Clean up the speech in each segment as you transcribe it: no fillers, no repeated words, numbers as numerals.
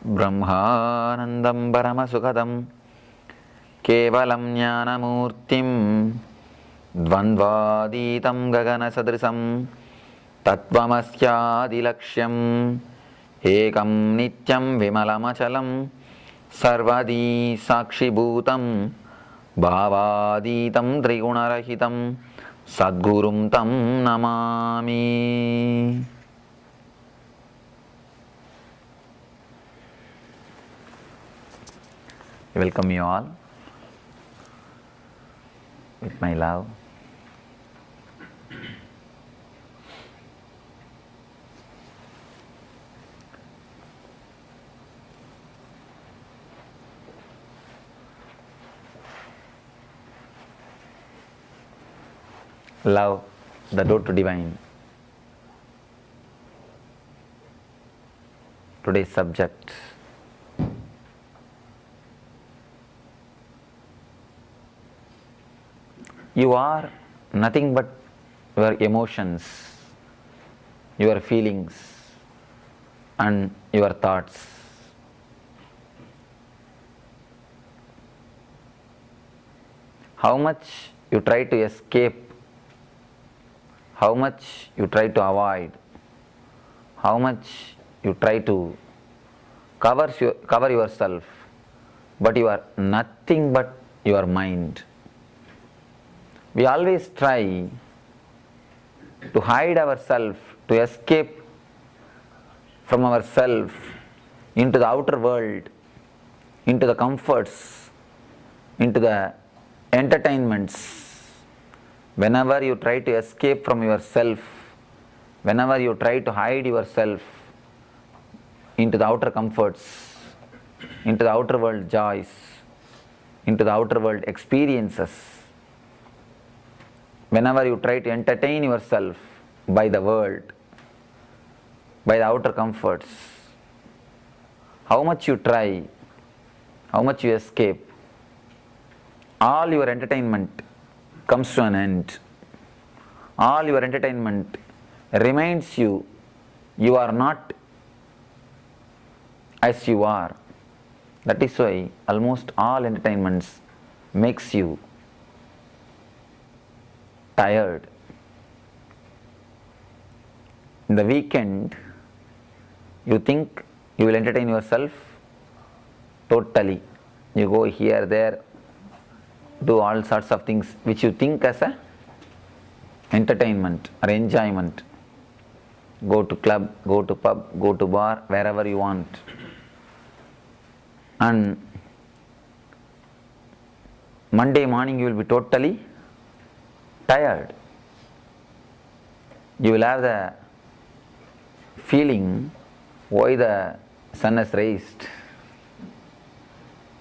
ब्रह्मानन्दं परमसुखदं केवलं ज्ञानमूर्तिं द्वन्द्वातीतं गगनसदृशं तत्त्वमस्यादिलक्ष्यम् एकं नित्यं विमलमचलं सर्वदी साक्षिभूतं भावातीतं त्रिगुणरहितं सद्गुरुं तं Namami. Welcome you all with my love. Love, the door to divine. Today's subject. You are nothing but your emotions, your feelings, and your thoughts. How much you try to escape, how much you try to avoid, how much you try to cover yourself, but you are nothing but your mind. We always try to hide ourselves, to escape from ourselves into the outer world, into the comforts, into the entertainments. Whenever you try to escape from yourself, whenever you try to hide yourself into the outer comforts, into the outer world joys, into the outer world experiences, whenever you try to entertain yourself by the world, by the outer comforts, how much you try, how much you escape, all your entertainment comes to an end. All your entertainment reminds you you are not as you are. That is why almost all entertainments makes you tired. In the weekend, you think you will entertain yourself totally. You go here, there, do all sorts of things which you think as a entertainment or enjoyment. Go to club, go to pub, go to bar, wherever you want. And Monday morning you will be totally tired. You will have the feeling why the sun has raised.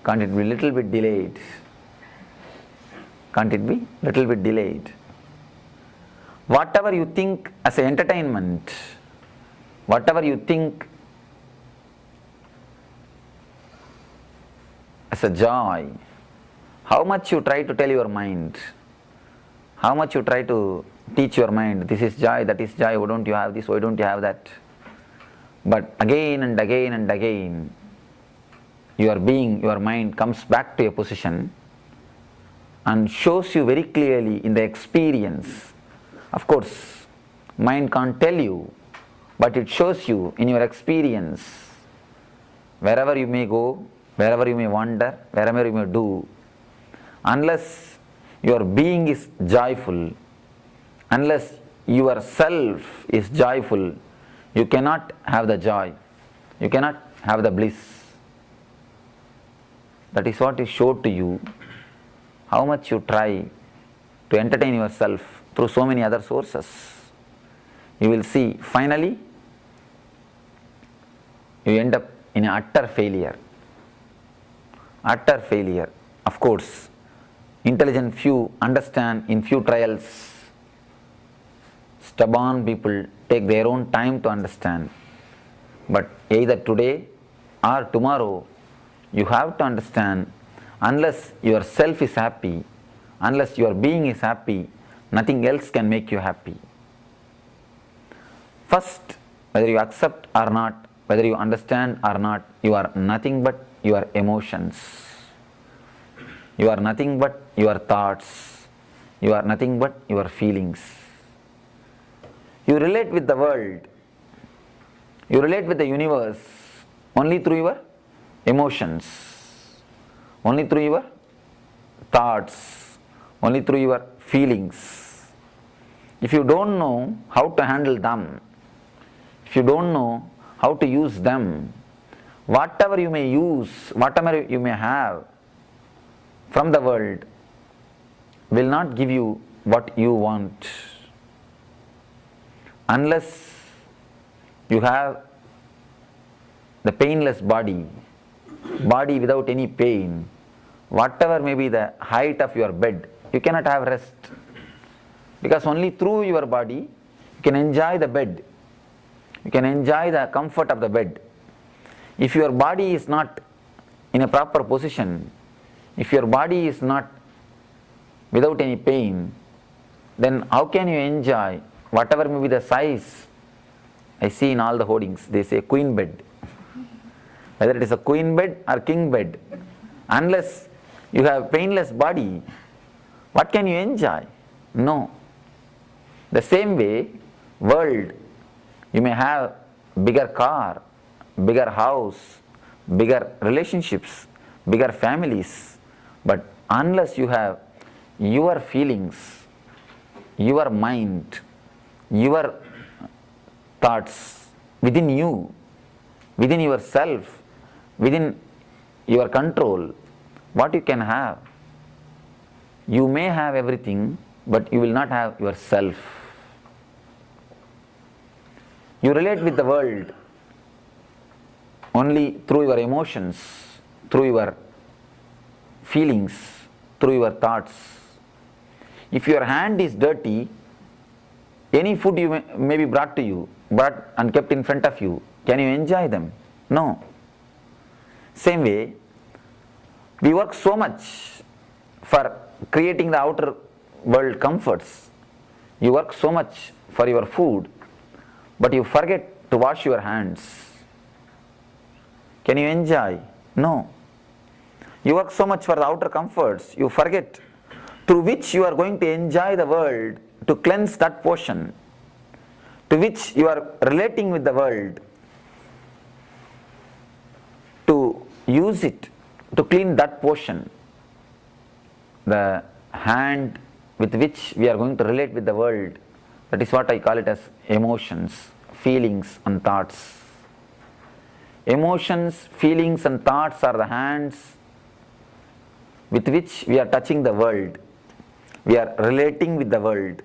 Can't it be little bit delayed? Can't it be little bit delayed? Whatever you think as an entertainment, whatever you think as a joy, how much you try to tell your mind, how much you try to teach your mind, this is joy, that is joy, why don't you have this, why don't you have that? But again and again and again, your being, your mind comes back to a position and shows you very clearly in the experience. Of course, mind can't tell you, but it shows you in your experience. Wherever you may go, wherever you may wander, wherever you may do, unless your being is joyful, unless yourself is joyful, you cannot have the joy, you cannot have the bliss. That is what is showed to you, how much you try to entertain yourself through so many other sources. You will see, finally, you end up in utter failure. Utter failure. Of course, intelligent few understand in few trials. Stubborn people take their own time to understand. But either today or tomorrow, you have to understand, unless yourself is happy, unless your being is happy, nothing else can make you happy. First, whether you accept or not, whether you understand or not, you are nothing but your emotions. You are nothing but your thoughts. You are nothing but your feelings. You relate with the world. You relate with the universe only through your emotions, only through your thoughts, only through your feelings. If you don't know how to handle them, if you don't know how to use them, whatever you may use, whatever you may have from the world will not give you what you want. Unless you have the painless body without any pain, whatever may be the height of your bed, you cannot have rest. Because only through your body you can enjoy the bed, you can enjoy the comfort of the bed. If your body is not in a proper position, if your body is not without any pain, then how can you enjoy whatever may be the size? I see in all the hoardings, they say queen bed. Whether it is a queen bed or king bed, unless you have painless body, what can you enjoy? No. The same way, world, you may have bigger car, bigger house, bigger relationships, bigger families, but unless you have your feelings, your mind, your thoughts within you, within yourself, within your control, what you can have? You may have everything, but you will not have yourself. You relate with the world only through your emotions, through your feelings, through your thoughts. If your hand is dirty, any food may be brought to you, brought and kept in front of you, can you enjoy them? No. Same way, we work so much for creating the outer world comforts. You work so much for your food, but you forget to wash your hands. Can you enjoy? No. You work so much for the outer comforts, you forget through which you are going to enjoy the world, to cleanse that portion, to which you are relating with the world, to use it, to clean that portion. The hand with which we are going to relate with the world, that is what I call it as emotions, feelings and thoughts. Emotions, feelings and thoughts are the hands with which we are touching the world. We are relating with the world.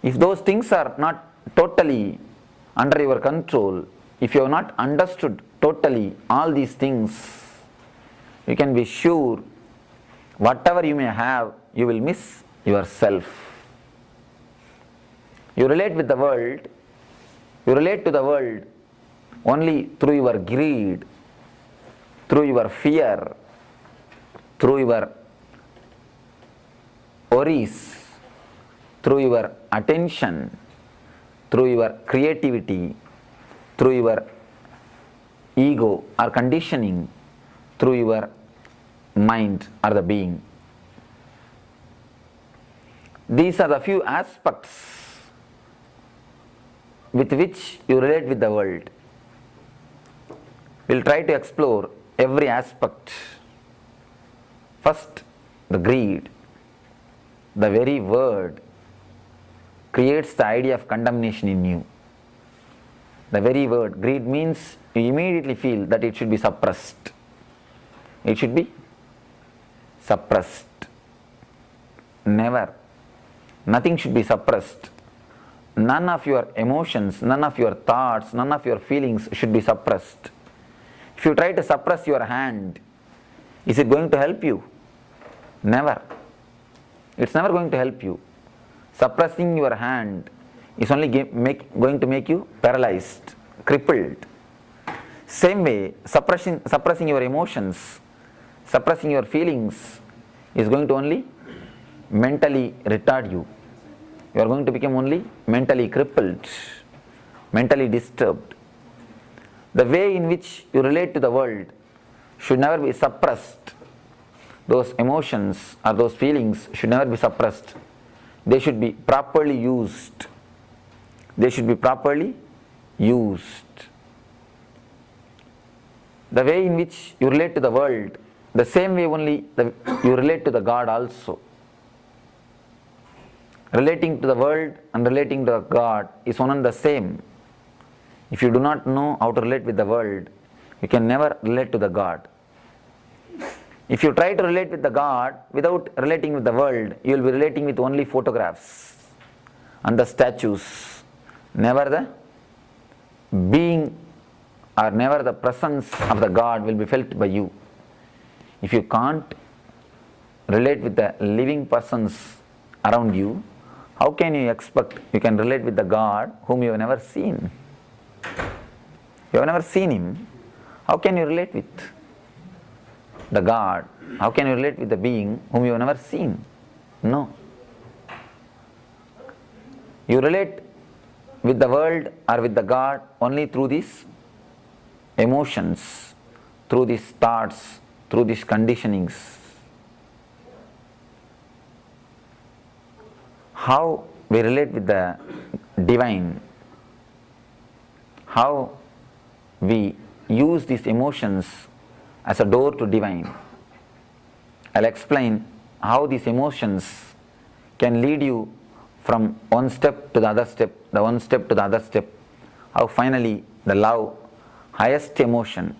If those things are not totally under your control, if you have not understood totally all these things, you can be sure whatever you may have, you will miss yourself. You relate with the world, you relate to the world only through your greed, through your fear, through your worries, through your attention, through your creativity, through your ego or conditioning, through your mind or the being. These are the few aspects with which you relate with the world. We'll try to explore every aspect. First, the greed. The very word creates the idea of condemnation in you. The very word, greed, means you immediately feel that it should be suppressed. It should be suppressed. Never. Nothing should be suppressed. None of your emotions, none of your thoughts, none of your feelings should be suppressed. If you try to suppress your hand, is it going to help you? Never. It's never going to help you. Suppressing your hand is only going to make you paralyzed, crippled. Same way, suppressing your emotions, suppressing your feelings is going to only mentally retard you. You are going to become only mentally crippled, mentally disturbed. The way in which you relate to the world should never be suppressed. Those emotions or those feelings should never be suppressed. They should be properly used. They should be properly used. The way in which you relate to the world, the same way only you relate to the God also. Relating to the world and relating to the God is one and the same. If you do not know how to relate with the world, you can never relate to the God. If you try to relate with the God without relating with the world, you will be relating with only photographs and the statues, never the being or never the presence of the God will be felt by you. If you can't relate with the living persons around you, how can you expect you can relate with the God whom you have never seen? You have never seen Him. How can you relate with the God? How can you relate with the being whom you have never seen? No. You relate with the world or with the God only through these emotions, through these thoughts, through these conditionings. How we relate with the divine, how we use these emotions as a door to divine. I'll explain how these emotions can lead you from one step to the other step, the one step to the other step, how finally the love, highest emotion.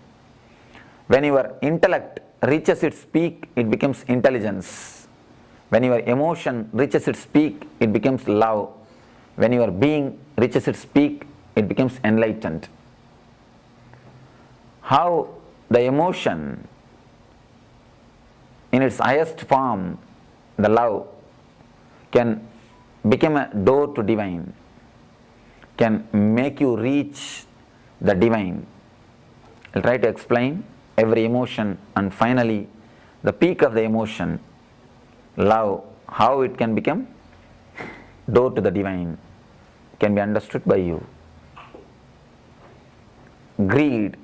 When your intellect reaches its peak, it becomes intelligence. When your emotion reaches its peak, it becomes love. When your being reaches its peak, it becomes enlightened. How the emotion in its highest form, the love, can become a door to divine, can make you reach the divine. I'll try to explain every emotion and finally the peak of the emotion, love, how it can become door to the divine, can be understood by you. Greed,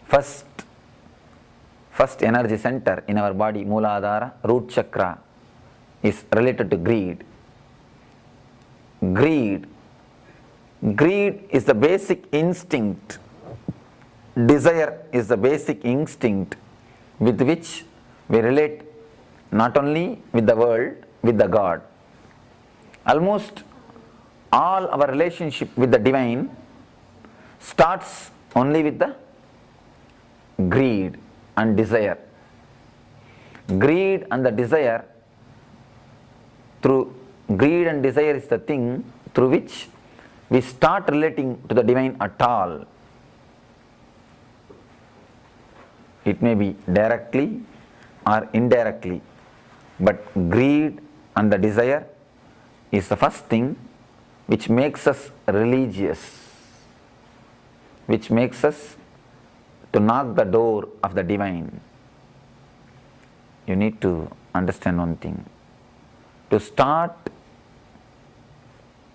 first energy center in our body, Mooladhara, root chakra, is related to greed. Greed is the basic instinct. Desire is the basic instinct with which we relate not only with the world, with the God. Almost all our relationship with the divine starts only with the greed and desire. Greed and the desire, through greed and desire is the thing through which we start relating to the divine at all. It may be directly or indirectly, but greed and the desire is the first thing which makes us religious, which makes us to knock the door of the divine. You need to understand one thing. To start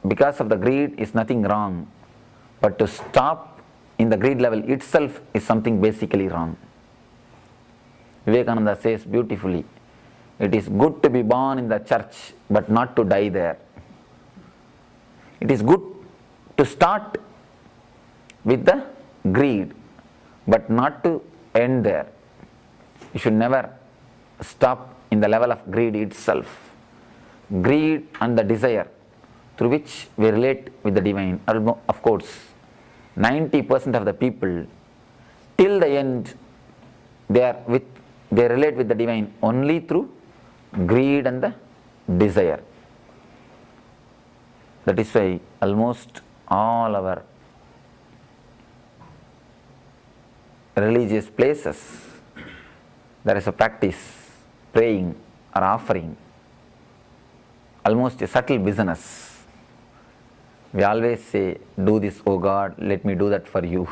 because of the greed is nothing wrong, but to stop in the greed level itself is something basically wrong. Vivekananda says beautifully, it is good to be born in the church but not to die there. It is good to start with the greed but not to end there. You should never stop in the level of greed itself. Greed and the desire through which we relate with the divine. Of course, 90% of the people till the end they relate with the divine only through greed and the desire. That is why almost all our religious places there is a practice, praying or offering, almost a subtle business. We always say, do this, oh God, let me do that for you.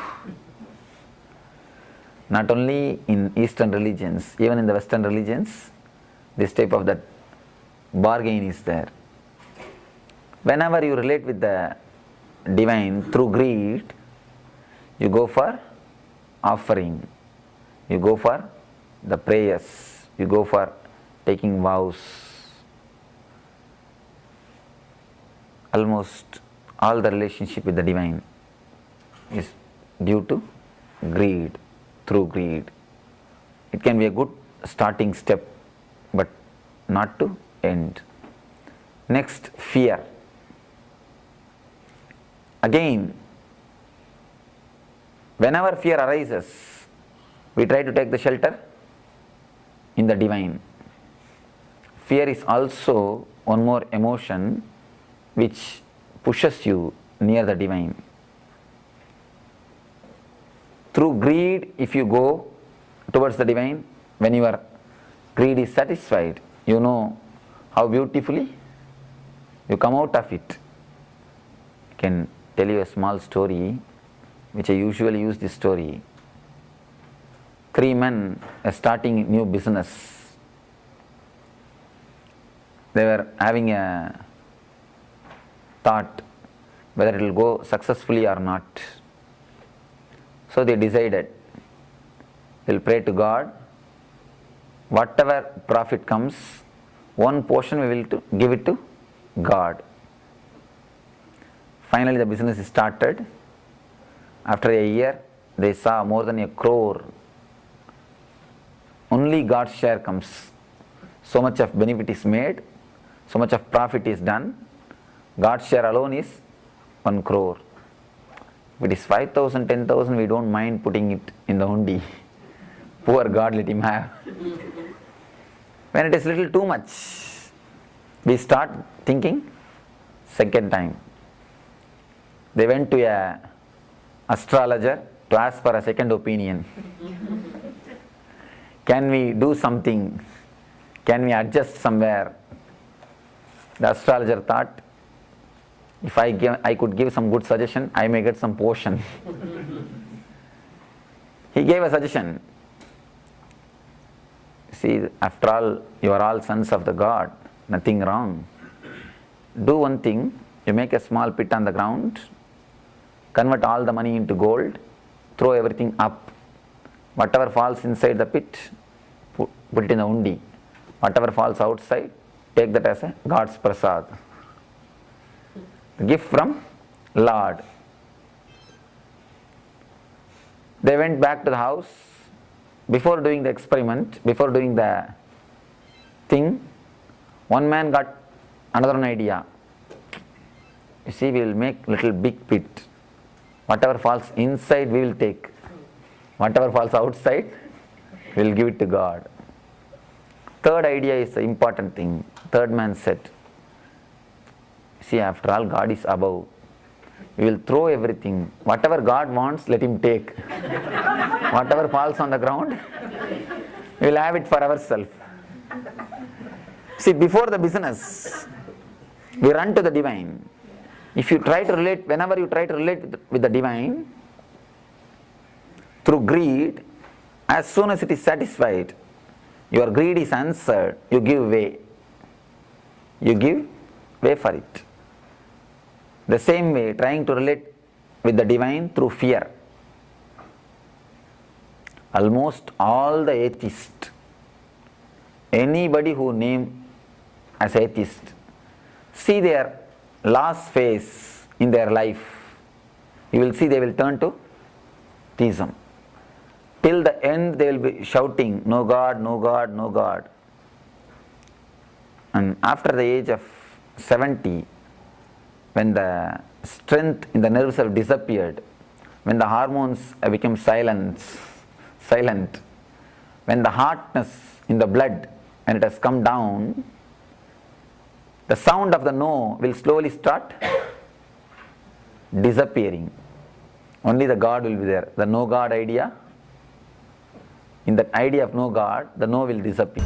Not only in Eastern religions, even in the Western religions, this type of that bargain is there. Whenever you relate with the divine through greed, you go for offering, you go for the prayers, you go for taking vows. Almost all the relationship with the divine is due to greed, through greed. It can be a good starting step, but not to end. Next, fear. Again, whenever fear arises, we try to take the shelter in the divine. Fear is also one more emotion which pushes you near the divine. Through greed, if you go towards the divine, when your greed is satisfied, you know how beautifully you come out of it. I can tell you a small story, which I usually use this story. 3 men are starting new business. They were having a thought whether it will go successfully or not. So they decided, we'll pray to God, whatever profit comes, one portion we will give it to God. Finally the business is started. After a year, they saw more than 1 crore. Only God's share comes. So much of benefit is made, so much of profit is done. God's share alone is 1 crore. If it is 5,000, 10,000, we don't mind putting it in the hundi. Poor God, let him have. When it is little too much, we start thinking second time. They went to a astrologer to ask for a second opinion. Can we do something? Can we adjust somewhere? The astrologer thought, if I could give some good suggestion, I may get some portion. He gave a suggestion. See, after all, you are all sons of the God, nothing wrong. Do one thing, you make a small pit on the ground, convert all the money into gold, throw everything up. Whatever falls inside the pit, put it in the undi. Whatever falls outside, take that as a God's prasad. Gift from Lord. They went back to the house. Before doing the experiment, before doing the thing, one man got another idea. You see, we will make little big pit. Whatever falls inside, we will take. Whatever falls outside, we will give it to God. Third idea is the important thing. Third man said, see, after all, God is above. We will throw everything. Whatever God wants, let him take. Whatever falls on the ground, we will have it for ourselves. See, before the business, we run to the divine. If you try to relate, whenever you try to relate with the divine, through greed, as soon as it is satisfied, your greed is answered, you give way. You give way for it. The same way, trying to relate with the divine through fear. Almost all the atheists, anybody who name as atheist, see their last phase in their life, you will see they will turn to theism. Till the end they will be shouting, no God, no God, no God. And after the age of 70, when the strength in the nerves have disappeared, when the hormones have become silent, when the hardness in the blood and it has come down, the sound of the no will slowly start disappearing. Only the God will be there. The no God idea, in that idea of no God, the no will disappear.